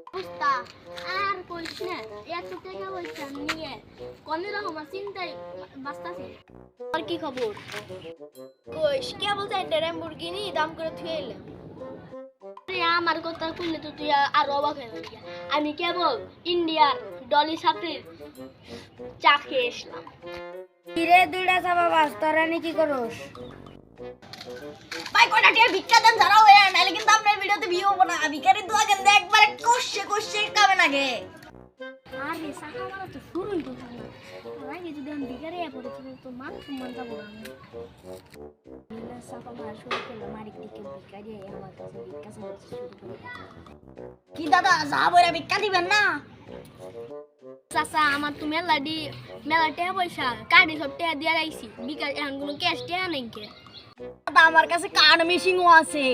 অবস্থা আর কইস না, এত টাকা পয়সা নিয়ে কোন রকম চিন্তায় বাঁচতাছি। আর কি খবর? কইস কেবল চাইতে ল্যাম্বরগিনি দাম করে থুয়ে এলাম। আমার কথা শুনলে তো তুই আর অবাক হয়ে যাবি। আমি কেবল ইন্ডিয়ার ডলি সাপ্রির চা খেয়ে এসলাম। কিরে দুইটা চাপা বাস তোরা নি কি করস? ভাই কোটা টিয়া ভিক্ষা দেন ছাড়াও এ নাইলে কিন্তু আপনার ভিডিওতে ভিউ হবে না। ভিখারি দোয়া কেন একবারে কষে কামে লাগে। আরে সাকা মারা তো শুরুই করছ না। আগে যদি আমি ভিখারি পড়ে তো মান সম্মান যাবো না। না সাকা মারা শুরু করলে মারি দিকে ভিখারি আমার কাছে ভিক্ষা চাইতে শুরু করে। কি দাদা যা বইরা ভিক্ষা দিবেন না? চাচা আমার তো মেলা টাকা পয়সা কার্ডে সব টাকা দিয়ে রাখছি। বিকাশ এখন কোনো ক্যাশ টাকা নেই কে। আমার কাছে কার্ড মেশিনও আছে।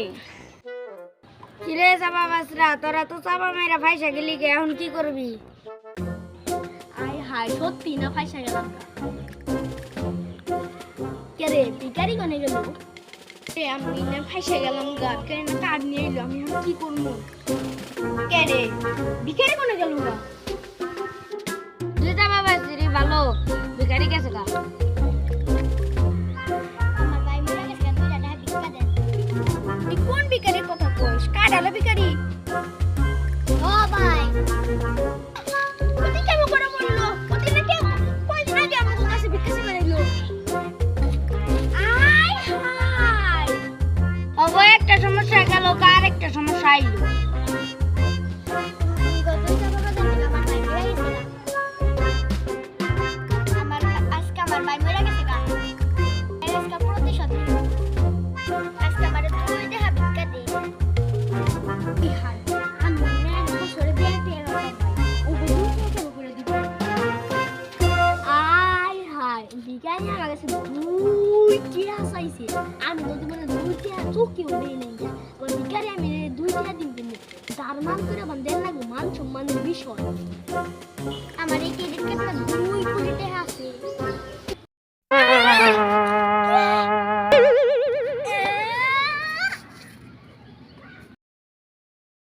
কিরে চাপা বাসরা তোরা তো চাপা মেরা ফাইসা গেলি কে, এখন কি করবি? আয় হায় সত্যি না ফাইসা গেলাম। কে রে ভিখারি কোনে গেল? আমি না ফাইসা গেলাম গা, কেন না কার্ড নিয়ে এলো, আমি এখন কি করবো? কে রে ভিখারি কোনে গেল গা? দুই চাপা বাসরি ভালো ভিখারি গেছে গা। কোন ভিখারির কথা কইস? কার্ডালা ভিখারি? ও ভাই ওটি কেমন করে বললো? ওটি নাকি কয়দিন আগে আমার কাছে ভিক্ষা চেয়ে বেড়াইলো। আয় হায় অবো একটা সমস্যা গেল, আর একটা সমস্যা আইলো। আমার ভাই মরে গেছে গা। আজকে প্রতিশোধ নিব। আজকে আমারে তুই দেখা ভিক্ষা দে। কি হাল? আমি না বছরে বিয়েতে এলাম ভাই। ও বহুত টাকা করে দিব। আয় হায় ভিখারি আমার কাছে দুই টিয়া চাইছে। আমি যদি মানে দুই টিয়া চোখেও নেই নেই যা। ওই ভিখারি আমি দুই টিয়া দিন দিন। তার মান করে বান্ধেন লাগবে, মান সম্মানের বিষয়। আমার এই ক্রেডিট কার্ডটা 2 কোটি টাকা